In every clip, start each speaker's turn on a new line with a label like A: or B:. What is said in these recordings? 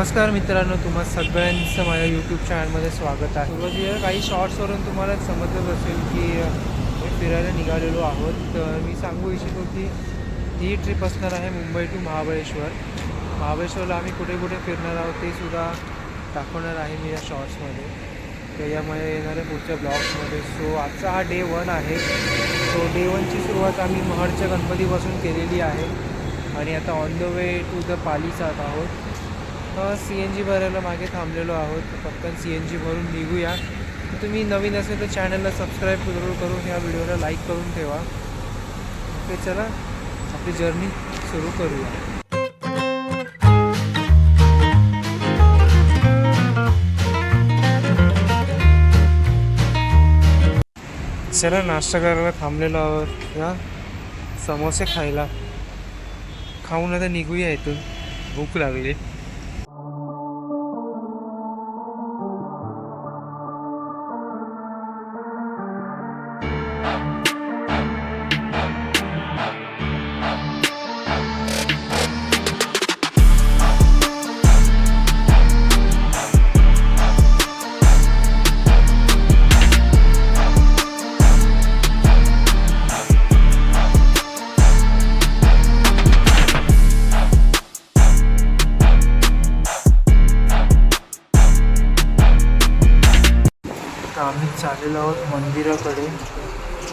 A: नमस्कार मित्रांनो, तुम्हा सगळ्यांचं माझ्या यूट्यूब चॅनलमध्ये स्वागत आहे. सुरुवातीला काही शॉर्ट्सवरून तुम्हाला समजत असेल की मी फिरायला निघालेलो आहोत. तर मी सांगू इच्छितो की ही ट्रिप असणार आहे मुंबई टू महाबळेश्वर. महाबळेश्वरला आम्ही कुठे कुठे फिरणार आहोत ते सुद्धा दाखवणार आहे मी या शॉर्ट्समध्ये. तर यामध्ये येणाऱ्या पुढच्या ब्लॉग्समध्ये. सो आजचा हा डे 1 आहे. सो डे 1ची सुरुवात आम्ही महाडच्या गणपतीपासून केलेली आहे आणि आता on the way to the Pali जात आहोत. CNG भरायला मागे थांबलेलो आहोत. पटकन CNG भरून निघूया. तुम्ही नवीन असेल तर चॅनलला सबस्क्राईब करून या व्हिडिओला लाईक करून ठेवा. ओके, चला आपली जर्नी सुरू करूया. चला नाश्ता करायला थांबलेलो आहोत. या समोसे खायला खाऊन आता निघूया इथून. भूक लागली. आम्ही चाललेलो आहोत मंदिराकडे,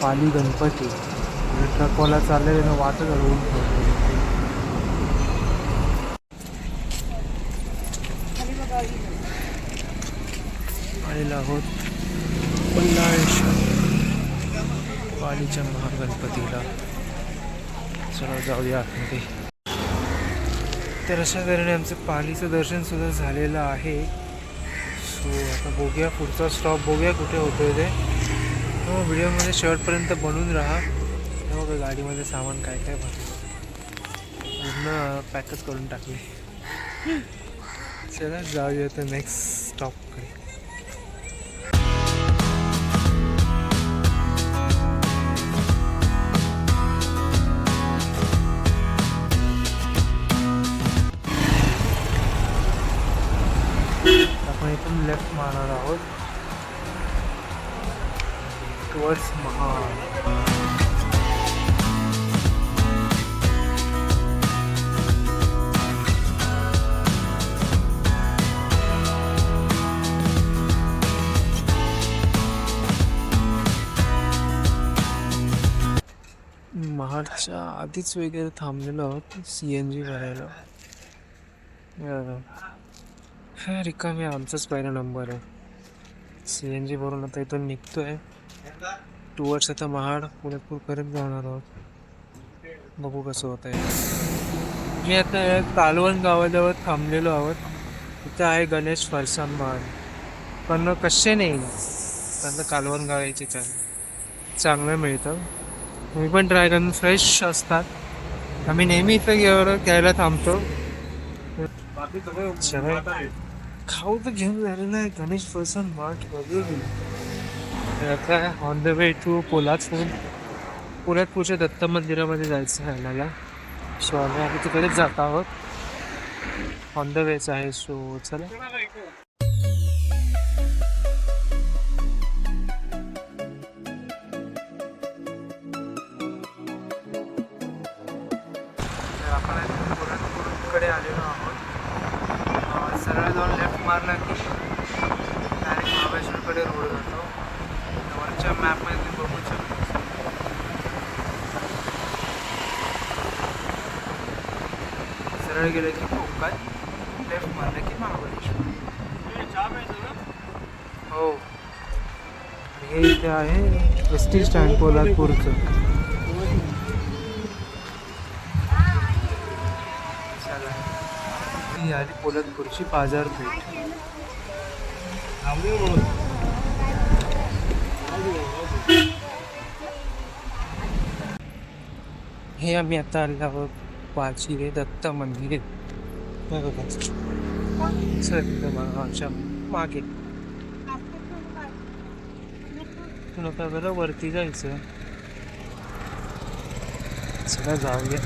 A: पाली गणपती. ट्रकवाला चाललेले ना, वाटत घडवून आलेलो आहोत पालीच्या महागणपतीला. चला जाऊया आतमध्ये. तर अशा तऱ्हेने आमचं पालीचं दर्शन सुद्धा झालेलं आहे. सो आता बघूया पुढचा स्टॉप, बघूया कुठे होतोय ते. व्हिडिओमध्ये शेवटपर्यंत बनून राहा. बघा गाडीमध्ये सामान काय काय पूर्ण पॅकच करून टाकले. चला जाऊया तर नेक्स्ट स्टॉपकडे. आपण इथून लेफ्ट मारणार आहोत टुवर्ड्स महाड. महाडच्या आधीच वगैरे थांबलेलो आहोत CNG भरायला. रिकामी आमचाच पहिला नंबर आहे. CNG भरून आता इथून निघतोय टुवर्ड्स आता महाड पुण्यापूरपर्यंत जाणार आहोत. बघू कसं होत आहे. मी आता कालवण गावाजवळ थांबलेलो आहोत. इथं आहे गणेश फरसान महाड. पण कसे नाही त्यांना कालवण गाव यायचे चांगलं मिळतं. मी पण ट्राय करून फ्रेश असतात. आम्ही नेहमी इथं घ्यायला थांबतो. खाऊ तर घेऊन झालेलं आहे गणेश फरसान मार्ट वगैरे. आता ऑन द वे टू पुण्यातपूरच्या दत्त मंदिरामध्ये जायचं आहे आम्हाला. सो आम्ही तिकडेच जात आहोत. ऑन द वेच आहे. सो चला आपण पुण्यातपूरकडे आलेलो आहोत. सरळ जाऊन लेफ्ट मारला की डायरेक्ट महाबळेश्वरकडे रोड जातो. वरच्या मॅपमध्ये तुम्ही बघू शकता. सरळ गेलं की कोकण, लेफ्ट मारलं की महाबळेश्वर. हो, हे इथे आहे ST स्टँड पोलादपूरचं. ही आली पोलादपूरची बाजारपेठ. हे आम्ही आता आलो आहोत पाचीरे दत्त मंदिर. आमच्या मागे नका बरं वरती जायचं. चला जाऊया.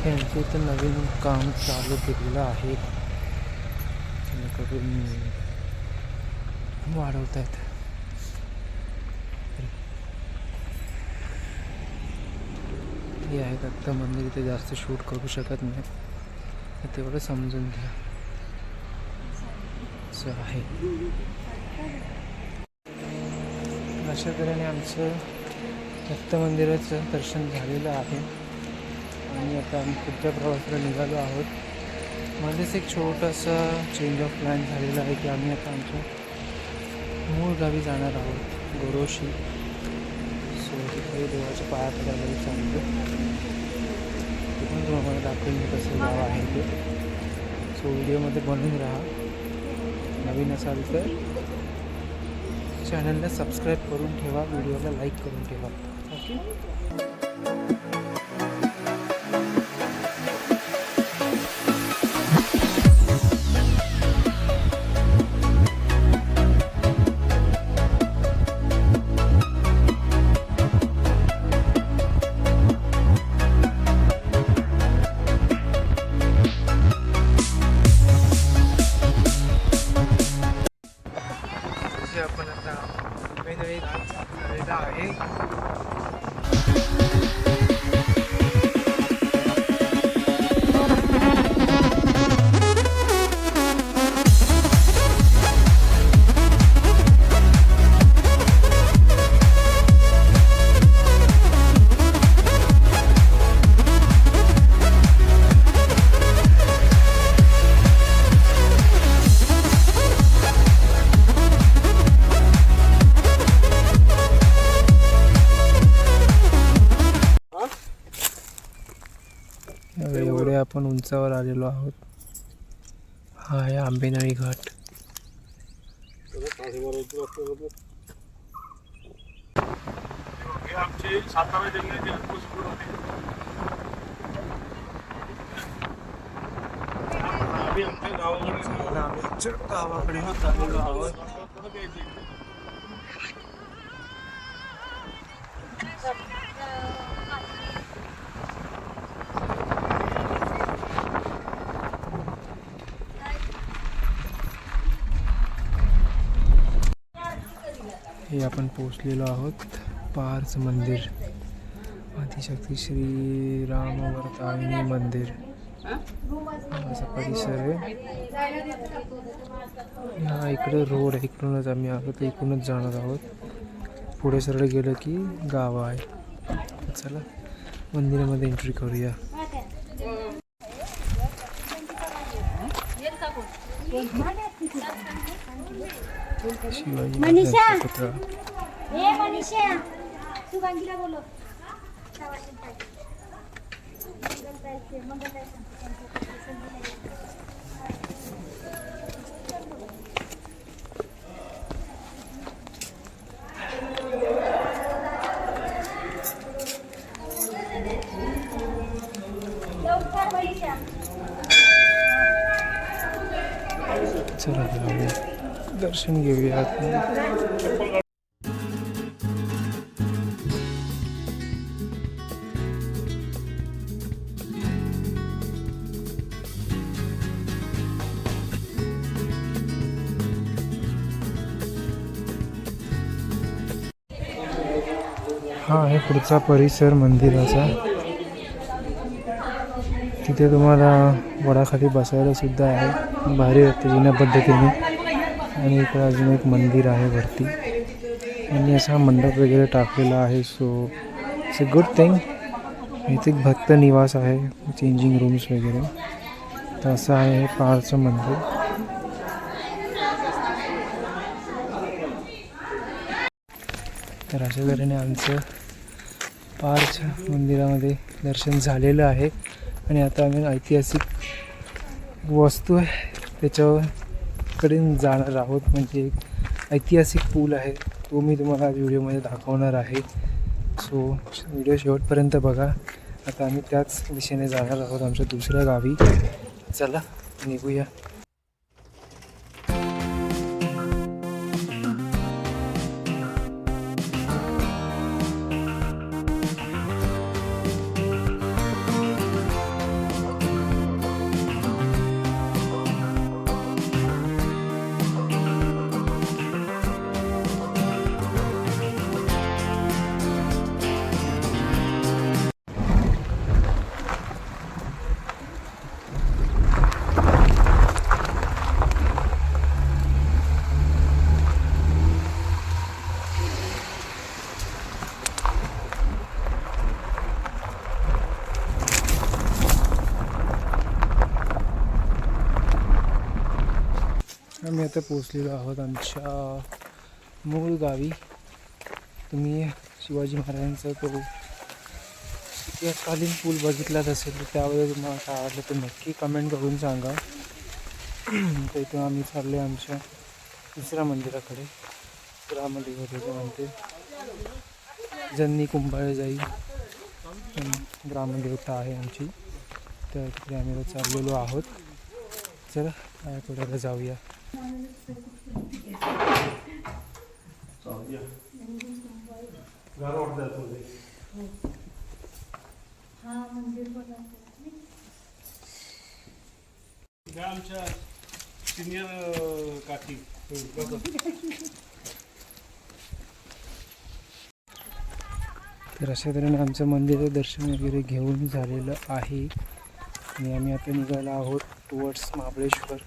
A: यांचे इथं नवीन काम चालू केलेलं आहे, जेणेकरून वाढवत आहेत. हे आहे दत्त मंदिर. इथे जास्त शूट करू शकत नाही, तेवढं समजून घ्या. असं आहे. अशा तऱ्हेने आमचं दत्त मंदिराचं दर्शन झालेलं आहे आणि आता आम्ही पुढच्या प्रवासाला निघालो आहोत. मध्येच एक छोटासा चेंज ऑफ प्लॅन झालेला आहे की आम्ही आता आमच्या मूळ गावी जाणार आहोत, गोरोशी. सो तिथे देवाच्या पाया पडायला चालतो. ते पण तुम्हाला दाखवून मी कसं गाव आहे ते. सो व्हिडिओमध्ये बनून राहा. नवीन असाल तर चॅनलला सबस्क्राईब करून ठेवा, व्हिडिओला लाईक करून ठेवा. ओके. आपण आता वेगवेगळी घाट झालेला आहे. एवढे आपण उंचावर आलेलो आहोत. हा आहे आंबेनळी घाट. गावाकडे आलेलो आहोत. हे आपण पोचलेलो आहोत. पारचं मंदिर, आदिशक्ती श्री रामवर्तायिनी मंदिर असा परिसर आहे. हा इकडे रोड आहे, इकडूनच आम्ही आलो तर इकडूनच जाणार आहोत. पुढे सरळ गेलं की गाव आहे. चला मंदिरामध्ये एंट्री करूया. शिवाजी महाराजांचा पुतळा. चला दर्शन घेऊयात. हा आहे पुढचा परिसर मंदिराचा. तिथे तुम्हाला वडाखाली बसायला सुद्धा आहे, भारी वाटते जुन्या पद्धतीने. आणि इकडे अजून एक मंदिर आहे वरती आणि असा मंडप वगैरे टाकलेला आहे. So it's a good thing. इथे एक भक्त निवास आहे, चेंजिंग रूम्स वगैरे. तर असं आहे हे पारचं मंदिर. तर अशा तऱ्हेने आमचं पारच्या मंदिरामध्ये दर्शन झालेलं आहे. आणि आता आम्ही ऐतिहासिक वस्तू आहे त्याच्याकडे जाणार आहोत. म्हणजे एक ऐतिहासिक पूल आहे, तो मी तुम्हाला आज व्हिडिओमध्ये दाखवणार आहे. सो व्हिडिओ शेवटपर्यंत बघा. आता आम्ही त्याच दिशेने जाणार आहोत आमच्या दुसऱ्या गावी. चला निघूया. आम्ही आता पोचलेलो आहोत आमच्या मूळ गावी. तुम्ही शिवाजी महाराजांचा तो इतिहासकालीन पूल बघितलाच असेल, तर त्यावेळेस तुम्हाला काय आवडलं तर नक्की कमेंट करून सांगा. तर इथून आम्ही चाललो आहे आमच्या दुसऱ्या मंदिराकडे, ग्रामदेवतेचं त्याचं म्हणते जन्नी कुंभाळजाई ग्रामदेवता आहे आमची. तर तिकडे आम्ही चाललेलो आहोत. चला पायापडायला जाऊया.
B: आमच्या सिनियर काकी.
A: तर अशा तऱ्हेने आमचं मंदिराचं दर्शन वगैरे घेऊन झालेलं आहे आणि आम्ही आता निघालो आहोत टुवर्ड्स महाबळेश्वर.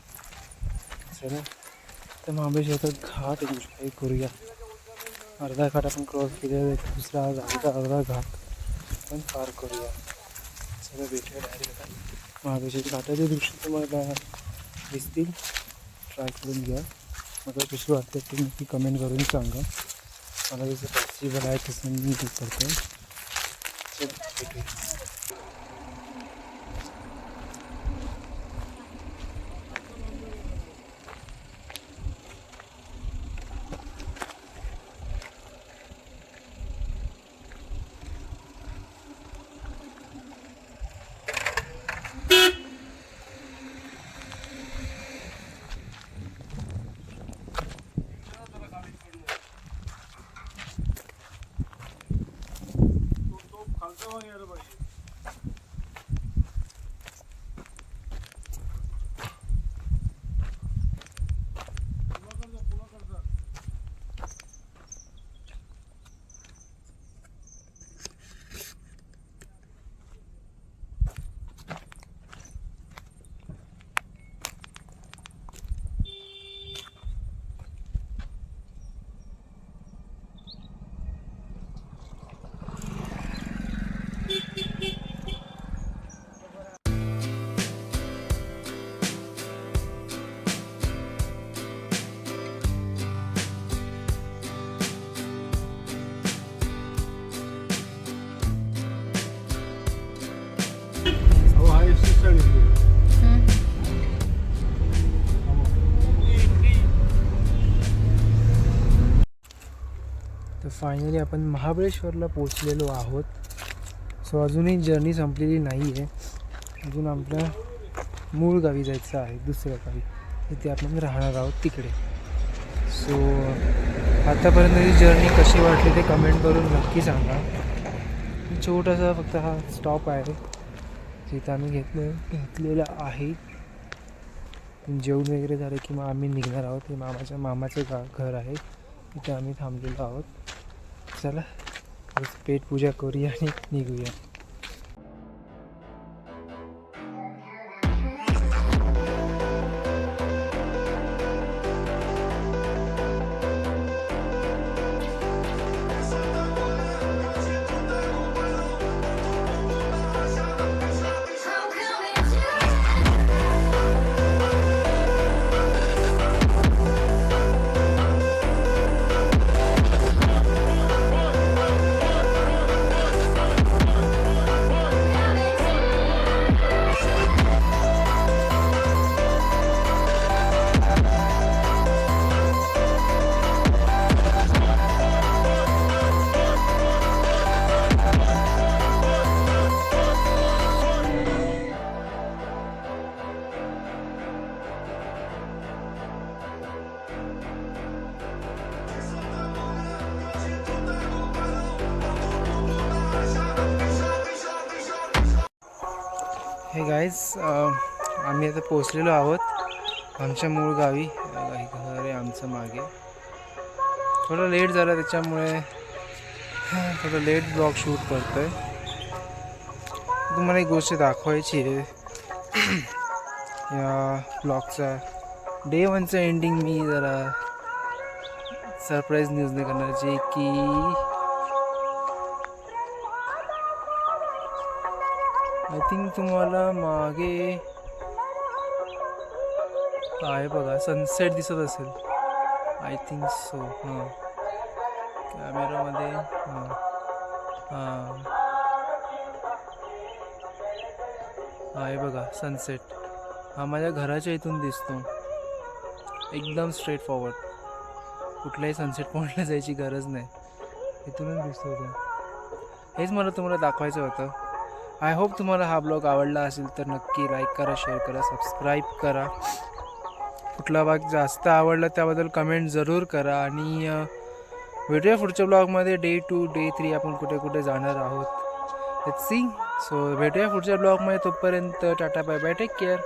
A: चला तर महाबळेश्वरचा घाट एन्जॉय करूया. अर्धा घाट आपण क्रॉस केलेला, दुसरा अर्धा घाट पण पार करूया. चला भेटूया डायरेक्ट महाबळेश्वर. घाटाचे दृश्य तुम्हाला दिसतील, ट्राय करून घ्या. मला कशी वाटते ते नक्की कमेंट करून सांगा. मला जसं पॉसिबल आहे तसं मी ते करतो. चला भेटूया. तर फायनली आपण महाबळेश्वरला पोचलेलो आहोत. सो अजूनही जर्नी संपलेली नाही आहे. अजून आपल्या मूळ गावी जायचं आहे, दुसऱ्या गावी, तिथे आपण राहणार आहोत तिकडे. सो आतापर्यंतची जर्नी कशी वाटली ते कमेंट करून नक्की सांगा. छोटासा फक्त हा स्टॉप आहे जिथं आम्ही घेतलेला आहे. जेवण वगैरे झालं की मग आम्ही निघणार आहोत. हे मामाचं घर आहे, तिथे आम्ही थांबलेलो आहोत. चला पेट पूजा करूया आणि निघूया. हे गाईज, आम्ही आता पोचलेलो आहोत आमच्या मूळ गावी. घर आहे आमचं मागे. थोडं लेट झालं त्याच्यामुळे थोडं लेट ब्लॉग शूट करतो आहे. तुम्हाला एक गोष्ट दाखवायची आहे या ब्लॉगचा. डे 1चं एंडिंग मी जरा सरप्राईज न्यूजने करणार, जे की आय थिंक तुम्हाला मागे आहे बघा, सनसेट दिसत असेल, आय थिंक सो. हां, कॅमेरामध्ये हां हां आहे बघा सनसेट. हा माझ्या घराच्या इथून दिसतो, एकदम स्ट्रेट फॉरवर्ड. कुठल्याही सनसेट पॉईंटला जायची गरज नाही, इथूनच दिसतो तो. हेच मला तुम्हाला दाखवायचं होतं. आय होप तुम्हाला हा ब्लॉग आवडला असेल तर नक्की लाईक करा, शेअर करा, सबस्क्राईब करा. कुठला भाग जास्त आवडला त्याबद्दल कमेंट जरूर करा. आणि भेटूया पुढच्या ब्लॉगमध्ये. डे 2 डे 3 आपण कुठे कुठे जाणार आहोत, लेट्स सी. सो भेटूया पुढच्या ब्लॉगमध्ये. तोपर्यंत tata bye bye, take care.